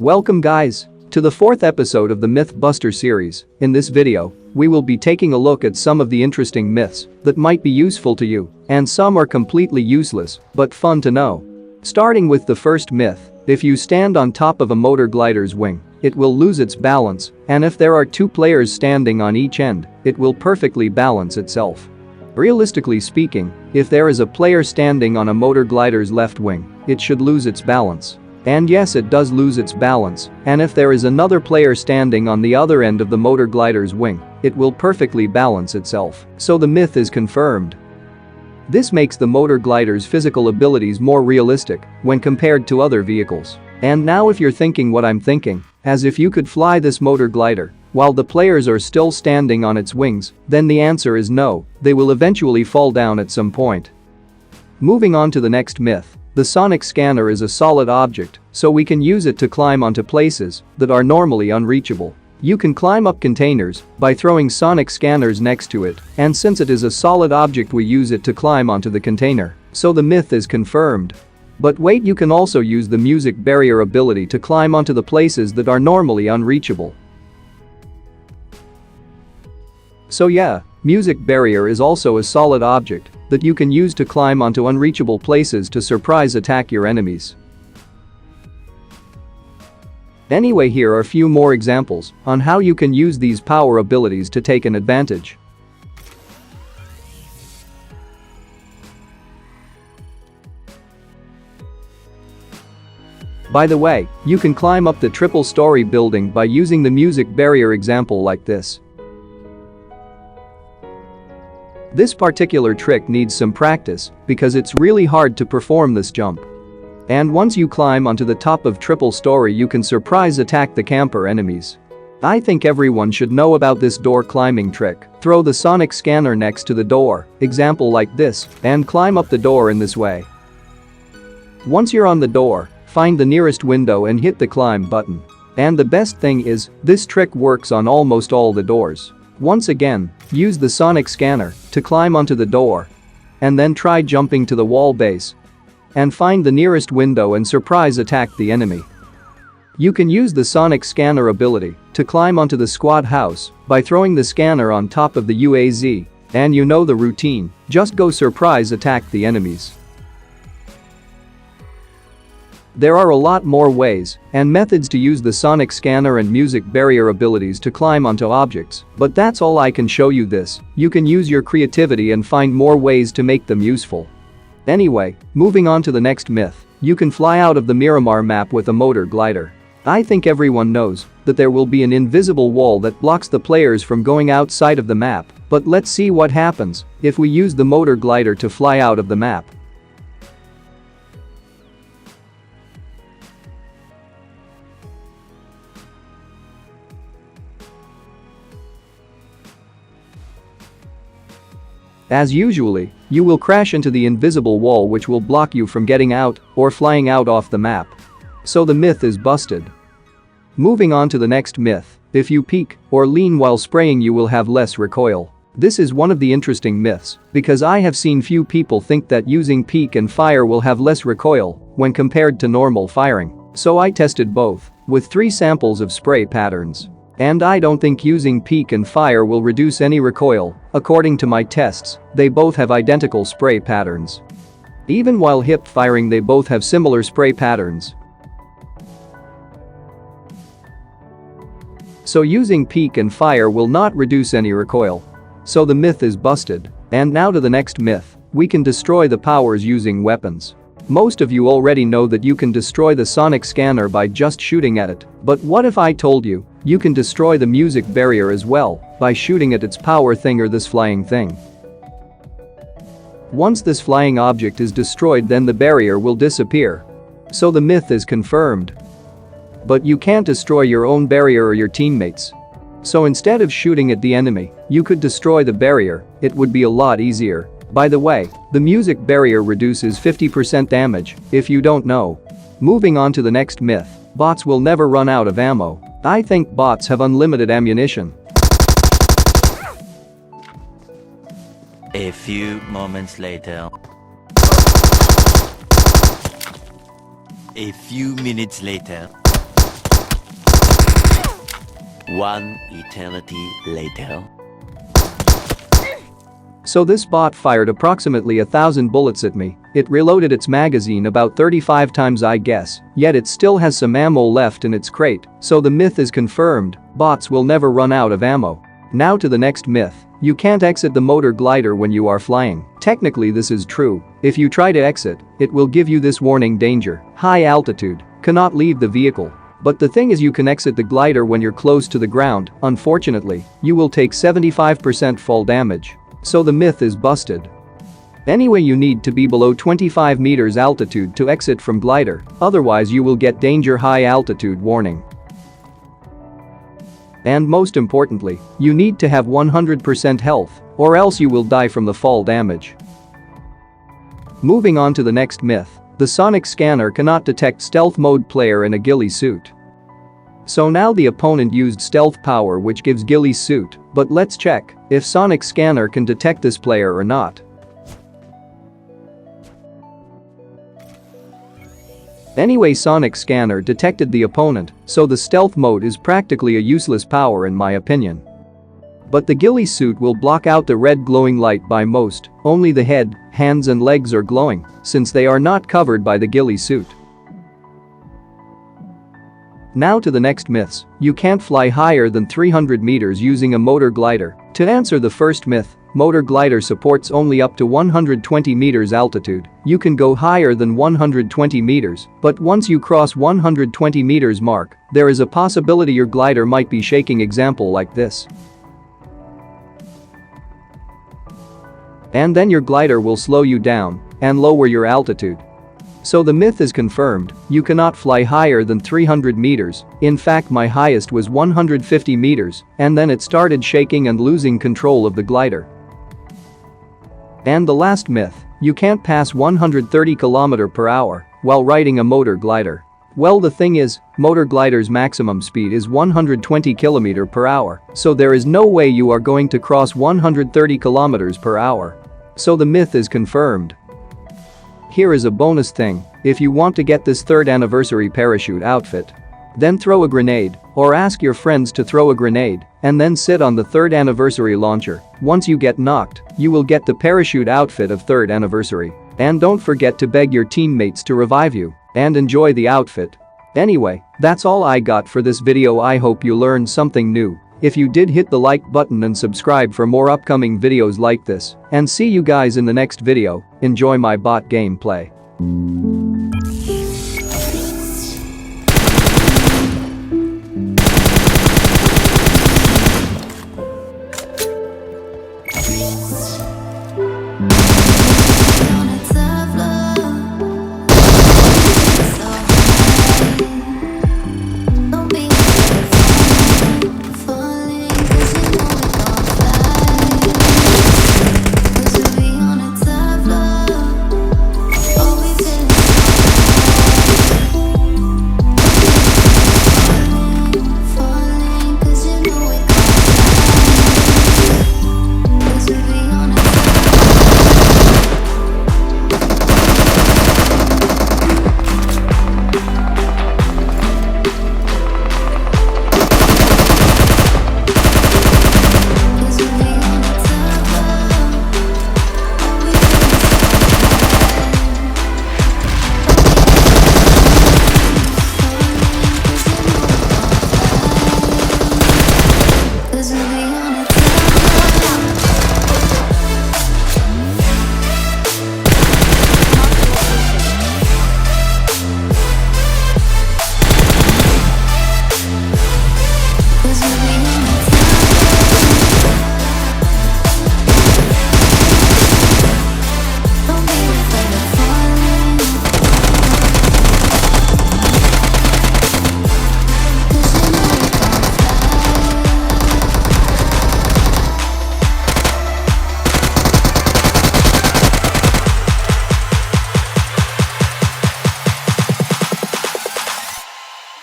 Welcome guys to the fourth episode of the Mythbusters series. In this video, we will be taking a look at some of the interesting myths that might be useful to you, and some are completely useless but fun to know. Starting with the first myth, if you stand on top of a motor glider's wing, it will lose its balance, and if there are two players standing on each end, it will perfectly balance itself. Realistically speaking, if there is a player standing on a motor glider's left wing, it should lose its balance. And yes, it does lose its balance, and if there is another player standing on the other end of the motor glider's wing, it will perfectly balance itself. So the myth is confirmed. This makes the motor glider's physical abilities more realistic when compared to other vehicles. And now if you're thinking what I'm thinking, as if you could fly this motor glider while the players are still standing on its wings, then the answer is no, they will eventually fall down at some point. Moving on to the next myth. The sonic scanner is a solid object, so we can use it to climb onto places that are normally unreachable. You can climb up containers by throwing sonic scanners next to it, and since it is a solid object we use it to climb onto the container. So the myth is confirmed. But wait, you can also use the music barrier ability to climb onto the places that are normally unreachable. So yeah, music barrier is also a solid object that you can use to climb onto unreachable places to surprise attack your enemies. Anyway, here are a few more examples on how you can use these power abilities to take an advantage. By the way, you can climb up the triple-story building by using the music barrier example like this. This particular trick needs some practice because it's really hard to perform this jump. And once you climb onto the top of triple story, you can surprise attack the camper enemies. I think everyone should know about this door climbing trick. Throw the sonic scanner next to the door, example like this, and climb up the door in this way. Once you're on the door, find the nearest window and hit the climb button. And the best thing is, this trick works on almost all the doors. Once again, use the sonic scanner to climb onto the door. And then try jumping to the wall base. And find the nearest window and surprise attack the enemy. You can use the sonic scanner ability to climb onto the squad house by throwing the scanner on top of the UAZ. And you know the routine, just go surprise attack the enemies. There are a lot more ways and methods to use the sonic scanner and music barrier abilities to climb onto objects, but that's all I can show you this. You can use your creativity and find more ways to make them useful. Anyway, moving on to the next myth. You can fly out of the Miramar map with a motor glider. I think everyone knows that there will be an invisible wall that blocks the players from going outside of the map, but let's see what happens if we use the motor glider to fly out of the map. As usually, you will crash into the invisible wall which will block you from getting out or flying out off the map. So the myth is busted. Moving on to the next myth. If you peek or lean while spraying, you will have less recoil. This is one of the interesting myths because I have seen few people think that using peek and fire will have less recoil when compared to normal firing. So I tested both with 3 samples of spray patterns. And I don't think using peek and fire will reduce any recoil. According to my tests, they both have identical spray patterns. Even while hip firing, they both have similar spray patterns. So using peek and fire will not reduce any recoil. So the myth is busted. And now to the next myth. We can destroy the powers using weapons. Most of you already know that you can destroy the sonic scanner by just shooting at it. But what if I told you you can destroy the music barrier as well by shooting at its power thing or this flying thing? Once this flying object is destroyed, then the barrier will disappear. So the myth is confirmed. But you can't destroy your own barrier or your teammates. So instead of shooting at the enemy, you could destroy the barrier. It would be a lot easier. By the way, the music barrier reduces 50% damage, if you don't know. Moving on to the next myth. Bots will never run out of ammo. I think bots have unlimited ammunition. A few moments later. A few minutes later. One eternity later. So this bot fired approximately 1,000 bullets at me. It reloaded its magazine about 35 times I guess, yet it still has some ammo left in its crate, so the myth is confirmed, bots will never run out of ammo. Now to the next myth. You can't exit the motor glider when you are flying. Technically this is true. If you try to exit, it will give you this warning: danger, high altitude, cannot leave the vehicle. But the thing is, you can exit the glider when you're close to the ground. Unfortunately, you will take 75% fall damage. So the myth is busted. Anyway, you need to be below 25 meters altitude to exit from glider, otherwise you will get danger, high altitude warning. And most importantly, you need to have 100% health, or else you will die from the fall damage. Moving on to the next myth. The sonic scanner cannot detect stealth mode player in a Ghillie suit. So now the opponent used stealth power which gives Ghillie suit, but let's check if sonic scanner can detect this player or not. Anyway, sonic scanner detected the opponent, so the stealth mode is practically a useless power in my opinion. But the Ghillie suit will block out the red glowing light by most, only the head, hands and legs are glowing, since they are not covered by the Ghillie suit. Now to the next myths. You can't fly higher than 300 meters using a motor glider. To answer the first myth, motor glider supports only up to 120 meters altitude. You can go higher than 120 meters, but once you cross 120 meters mark, there is a possibility your glider might be shaking, example like this. And then your glider will slow you down and lower your altitude. So the myth is confirmed, you cannot fly higher than 300 meters. In fact, my highest was 150 meters, and then it started shaking and losing control of the glider. And the last myth, you can't pass 130 km/h while riding a motor glider. Well, the thing is, motor glider's maximum speed is 120 km/h, so there is no way you are going to cross 130 km/h. So the myth is confirmed. Here is a bonus thing. If you want to get this 3rd anniversary parachute outfit, then throw a grenade, or ask your friends to throw a grenade, and then sit on the 3rd anniversary launcher. Once you get knocked, you will get the parachute outfit of 3rd anniversary. And don't forget to beg your teammates to revive you, and enjoy the outfit. Anyway, that's all I got for this video. I hope you learned something new. If you did, hit the like button and subscribe for more upcoming videos like this. And see you guys in the next video. Enjoy my bot gameplay.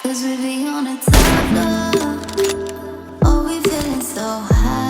Cause we be on a top, oh, we feeling so high.